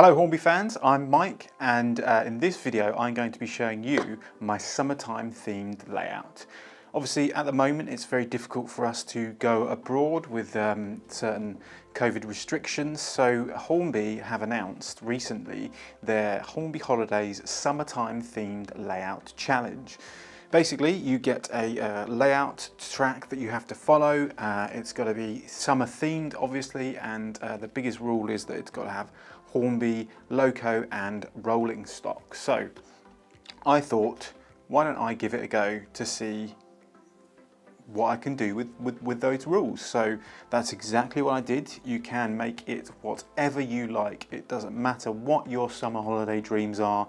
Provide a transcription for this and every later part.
Hello Hornby fans, I'm Mike, and in this video I'm going to be showing you my summertime themed layout. Obviously at the moment it's very difficult for us to go abroad with certain COVID restrictions, so Hornby have announced recently their Hornby Holidays Summertime Themed Layout Challenge. Basically, you get a layout track that you have to follow. It's got to be summer themed, obviously, and the biggest rule is that it's got to have Hornby, loco and rolling stock. So I thought, why don't I give it a go to see what I can do with those rules. So that's exactly what I did. You can make it whatever you like. It doesn't matter what your summer holiday dreams are,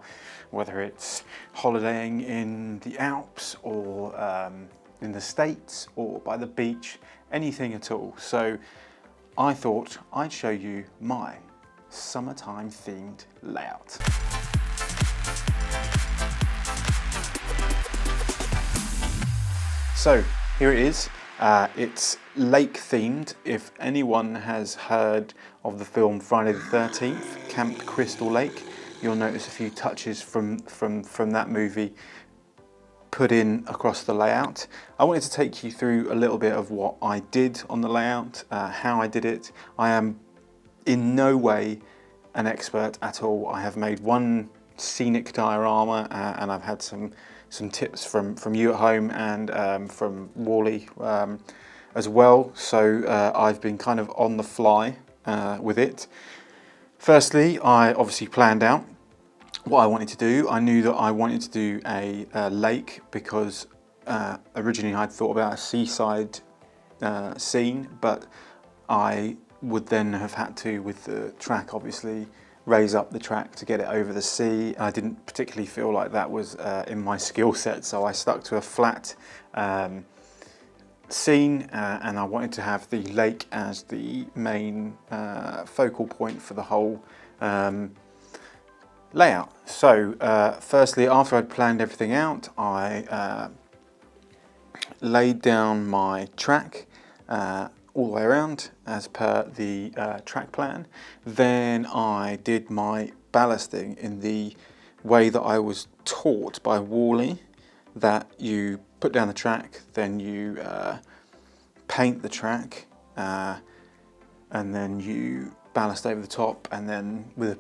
whether it's holidaying in the Alps or in the States or by the beach, anything at all. So I thought I'd show you my summertime themed layout. So here it is. It's lake themed. If anyone has heard of the film Friday the 13th, Camp Crystal Lake, you'll notice a few touches from that movie put in across the layout. I wanted to take you through a little bit of what I did on the layout, how I did it. I am in no way an expert at all. I have made one scenic diorama and I've had some tips from you at home and from Wally as well. So I've been kind of on the fly with it. Firstly, I obviously planned out what I wanted to do. I knew that I wanted to do a lake because originally I'd thought about a seaside scene, but I would then have had to, with the track obviously, raise up the track to get it over the sea. I didn't particularly feel like that was in my skill set, so I stuck to a flat scene and I wanted to have the lake as the main focal point for the whole layout. So firstly, after I'd planned everything out, I laid down my track all the way around as per the track plan. Then I did my ballasting in the way that I was taught by Wally, that you put down the track, then you paint the track, and then you ballast over the top, and then with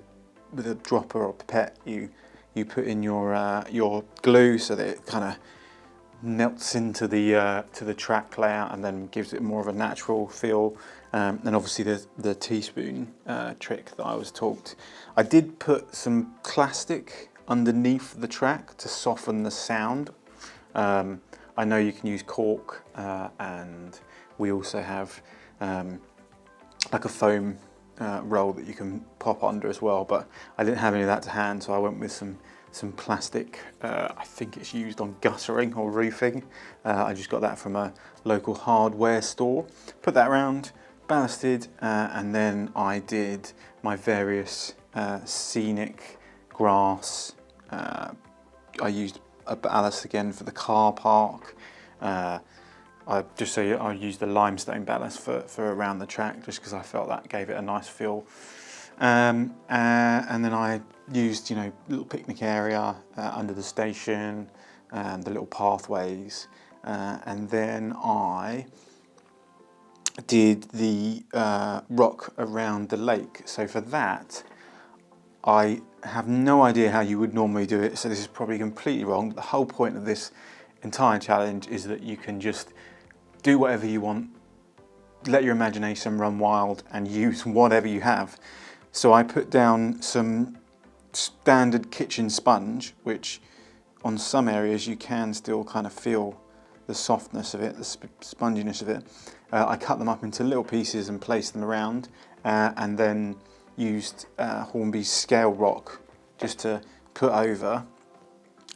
a dropper or pipette you put in your glue so that it kind of melts into the to the track layout and then gives it more of a natural feel. And obviously the teaspoon trick that I was taught. I did put some plastic underneath the track to soften the sound. I know you can use cork and we also have like a foam roll that you can pop under as well, but I didn't have any of that to hand, so I went with some plastic. I think it's used on guttering or roofing. I just got that from a local hardware store. Put that around, ballasted, and then I did my various scenic grass. I used a ballast again for the car park. I used the limestone ballast for around the track just because I felt that gave it a nice feel. And then I used, little picnic area under the station, the little pathways, and then I did the rock around the lake. So for that, I have no idea how you would normally do it, so this is probably completely wrong. But the whole point of this entire challenge is that you can just do whatever you want, let your imagination run wild and use whatever you have. So I put down some standard kitchen sponge, which on some areas you can still kind of feel the softness of it, the sponginess of it. I cut them up into little pieces and placed them around, and then used Hornby's scale rock just to put over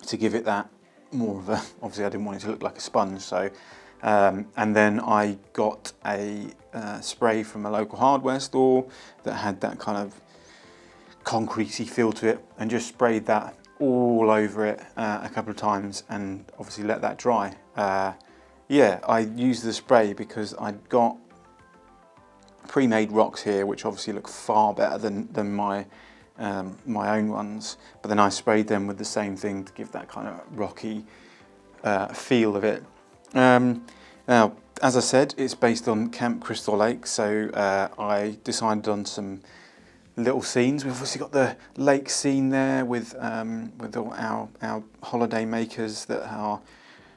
to give it that more of a, obviously I didn't want it to look like a sponge, so and then I got a spray from a local hardware store that had that kind of concretey feel to it, and just sprayed that all over it a couple of times and obviously let that dry. Yeah, I used the spray because I'd got pre-made rocks here which obviously look far better than my my own ones, but then I sprayed them with the same thing to give that kind of rocky feel of it. Now, as I said, it's based on Camp Crystal Lake, so I decided on some little scenes. We've obviously got the lake scene there with all our holiday makers that are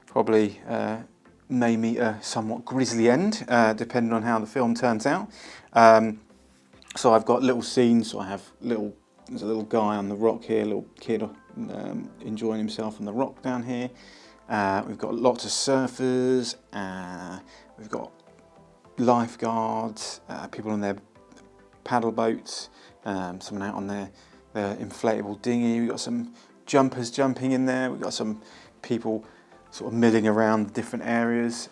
probably may meet a somewhat grisly end, depending on how the film turns out. So I've got little scenes. So I have there's a little guy on the rock here, a little kid enjoying himself on the rock down here. We've got lots of surfers. We've got lifeguards, people on their paddle boats, someone out on their inflatable dinghy. We've got some jumpers jumping in there. We've got some people sort of milling around the different areas.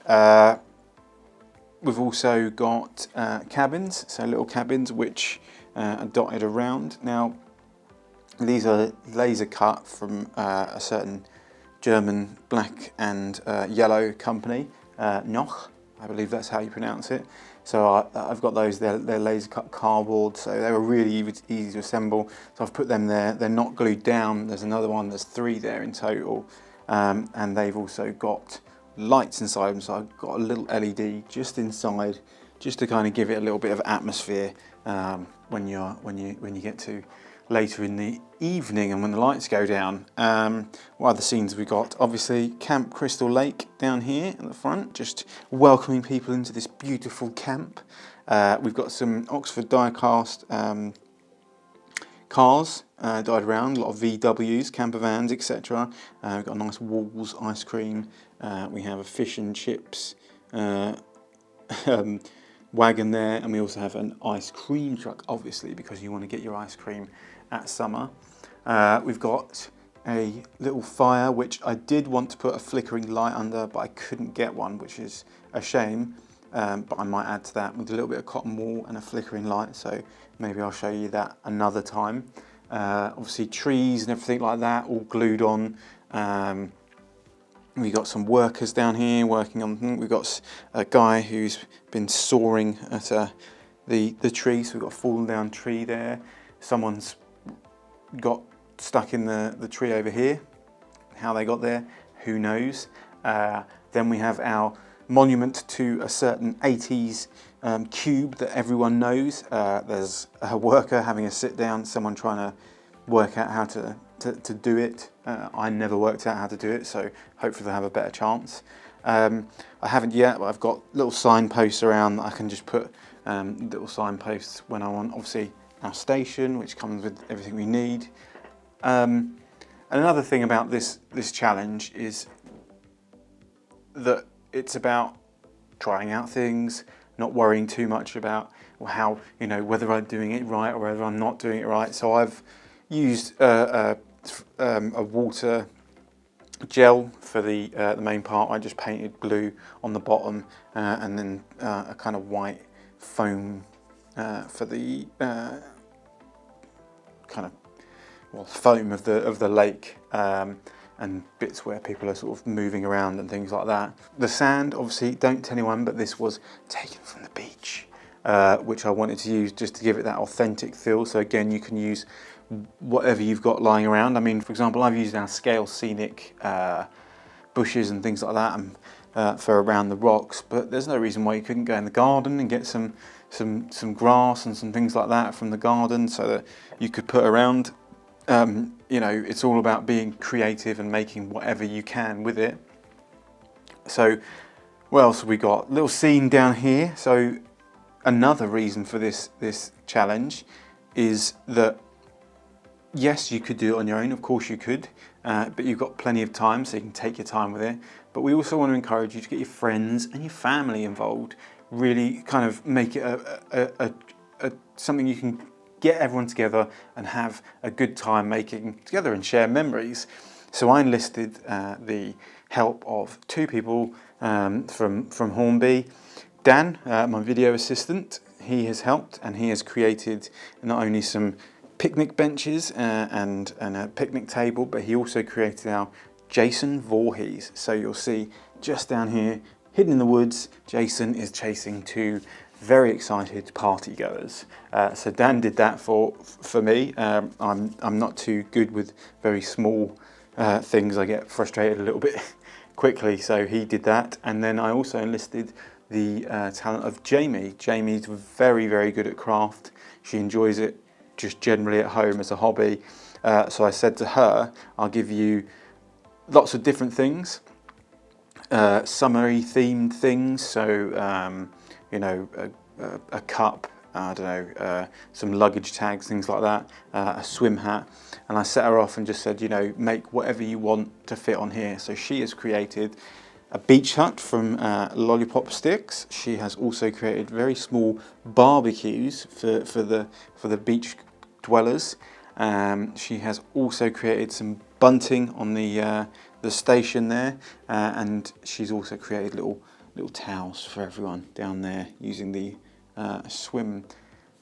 We've also got cabins, so little cabins which are dotted around. Now, these are laser cut from a certain German black and yellow company, Noch, I believe that's how you pronounce it. So I've got those, they're laser cut cardboard, so they were really easy to assemble. So I've put them there, they're not glued down. There's another one, there's 3 there in total. And they've also got lights inside them, so I've got a little LED just inside, just to kind of give it a little bit of atmosphere when you get to later in the evening and when the lights go down. What other scenes have we got? Obviously Camp Crystal Lake down here at the front, just welcoming people into this beautiful camp. We've got some Oxford die-cast cars dotted around, a lot of VWs, camper vans, etc. We've got a nice Walls ice cream. We have a fish and chips wagon there, and we also have an ice cream truck, obviously, because you want to get your ice cream at summer. We've got a little fire, which I did want to put a flickering light under, but I couldn't get one, which is a shame. But I might add to that with a little bit of cotton wool and a flickering light, so maybe I'll show you that another time. Obviously trees and everything like that all glued on. We've got some workers down here working on. We've got a guy who's been sawing at the tree, so we've got a fallen down tree there. Someone's got stuck in the tree over here. How they got there, who knows. Then we have our monument to a certain 80s cube that everyone knows. There's a worker having a sit down, someone trying to work out how to do it. I never worked out how to do it, so hopefully they'll have a better chance. I haven't yet, but I've got little signposts around that I can just put little signposts when I want. Obviously our station, which comes with everything we need. And another thing about this challenge is that it's about trying out things, not worrying too much about how, whether I'm doing it right or whether I'm not doing it right. So I've used a water gel for the main part. I just painted blue on the bottom and then a kind of white foam for the foam of the lake. And bits where people are sort of moving around and things like that. The sand, obviously, don't tell anyone, but this was taken from the beach, which I wanted to use just to give it that authentic feel. So again, you can use whatever you've got lying around. I mean, for example, I've used our scale scenic bushes and things like that for around the rocks, but there's no reason why you couldn't go in the garden and get some grass and some things like that from the garden so that you could put around. It's all about being creative and making whatever you can with it. So what else have we got? Little scene down here. So another reason for this challenge is that yes, you could do it on your own, of course you could, but you've got plenty of time, so you can take your time with it. But we also want to encourage you to get your friends and your family involved, really kind of make it a something you can get everyone together and have a good time making together and share memories. So I enlisted the help of 2 people from Hornby. Dan, my video assistant, he has helped and he has created not only some picnic benches and a picnic table, but he also created our Jason Voorhees. So you'll see just down here, hidden in the woods, Jason is chasing 2 very excited party goers. So Dan did that for me. I'm not too good with very small things. I get frustrated a little bit quickly, so he did that. And then I also enlisted the talent of Jamie. Jamie's very, very good at craft. She enjoys it just generally at home as a hobby. So I said to her, I'll give you lots of different things, summery themed things. So, you know, a cup, I don't know, some luggage tags, things like that, a swim hat. And I set her off and just said, you know, make whatever you want to fit on here. So she has created a beach hut from lollipop sticks. She has also created very small barbecues for the beach dwellers. She has also created some bunting on the station there, and she's also created little towels for everyone down there using the swim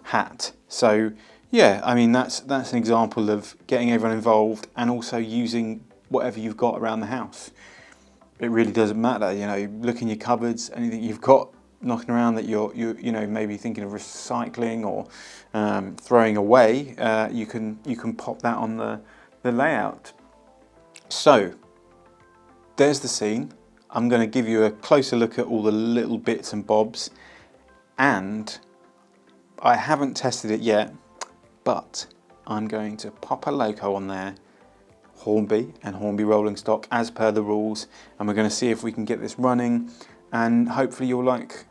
hat. So yeah, I mean that's an example of getting everyone involved and also using whatever you've got around the house. It really doesn't matter, you know, look in your cupboards, anything you've got knocking around that you know, maybe thinking of recycling or throwing away, you can pop that on the layout. So there's the scene. I'm going to give you a closer look at all the little bits and bobs, and I haven't tested it yet, but I'm going to pop a loco on there, Hornby and Hornby rolling stock as per the rules, and we're going to see if we can get this running, and hopefully you'll like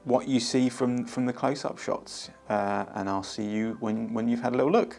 what you see from the close-up shots, and I'll see you when you've had a little look.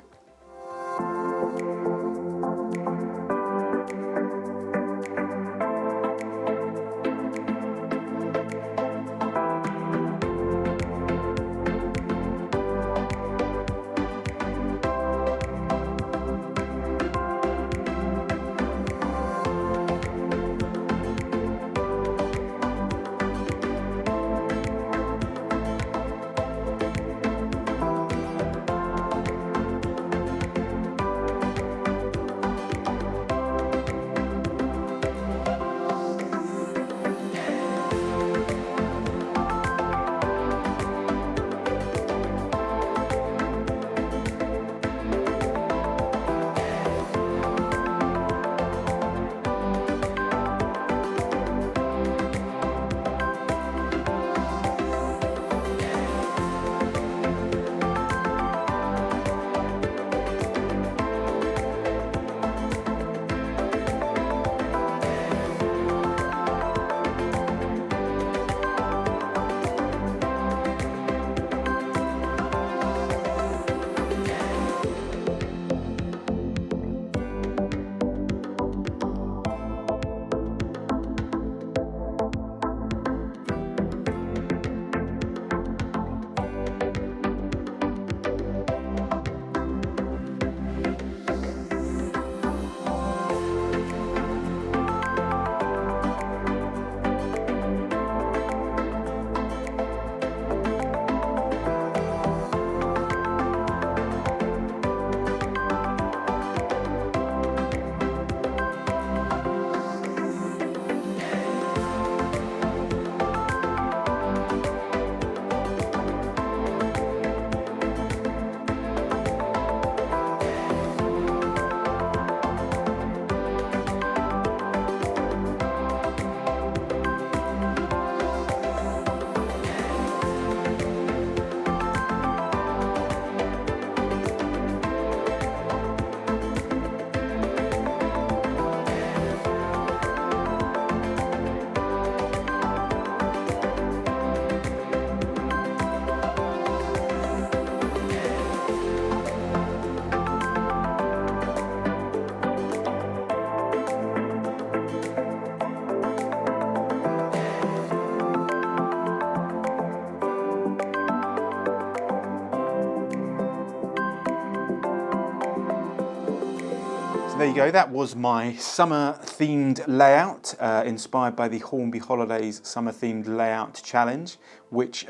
There you go, that was my summer themed layout, inspired by the Hornby Holidays Summer Themed Layout Challenge, which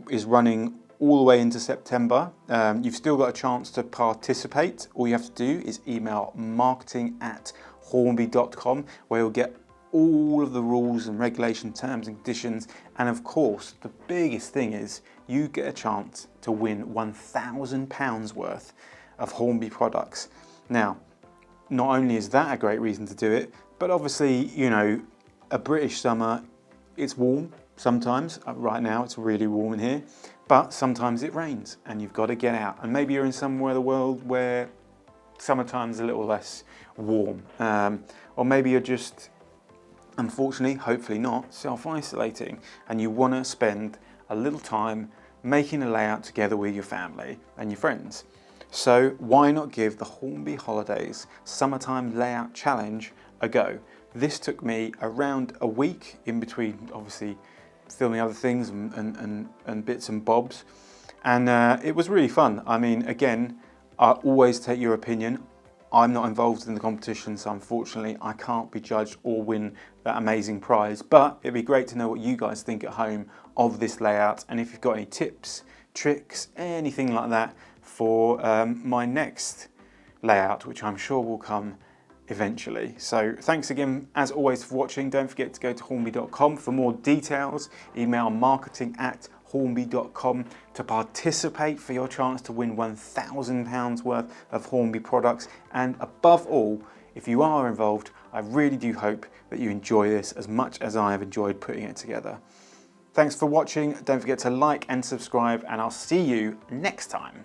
is running all the way into September. You've still got a chance to participate. All you have to do is email marketing@hornby.com, where you'll get all of the rules and regulation terms and conditions, and of course the biggest thing is you get a chance to win £1,000 worth of Hornby products. Now, not only is that a great reason to do it, but obviously, you know, a British summer, it's warm sometimes. Right now it's really warm in here, but sometimes it rains and you've got to get out, and maybe you're in somewhere in the world where summertime's a little less warm, or maybe you're just, unfortunately, hopefully not, self-isolating, and you want to spend a little time making a layout together with your family and your friends. So why not give the Hornby Holidays Summertime Layout Challenge a go? This took me around a week, in between obviously filming other things and bits and bobs, and it was really fun. I mean, again, I always take your opinion. I'm not involved in the competition, so unfortunately I can't be judged or win that amazing prize, but it'd be great to know what you guys think at home of this layout, and if you've got any tips, tricks, anything like that for my next layout, which I'm sure will come eventually. So thanks again as always for watching. Don't forget to go to hornby.com for more details. Email marketing@hornby.com to participate for your chance to win £1,000 worth of Hornby products. And above all, if you are involved, I really do hope that you enjoy this as much as I have enjoyed putting it together. Thanks for watching. Don't forget to like and subscribe, and I'll see you next time.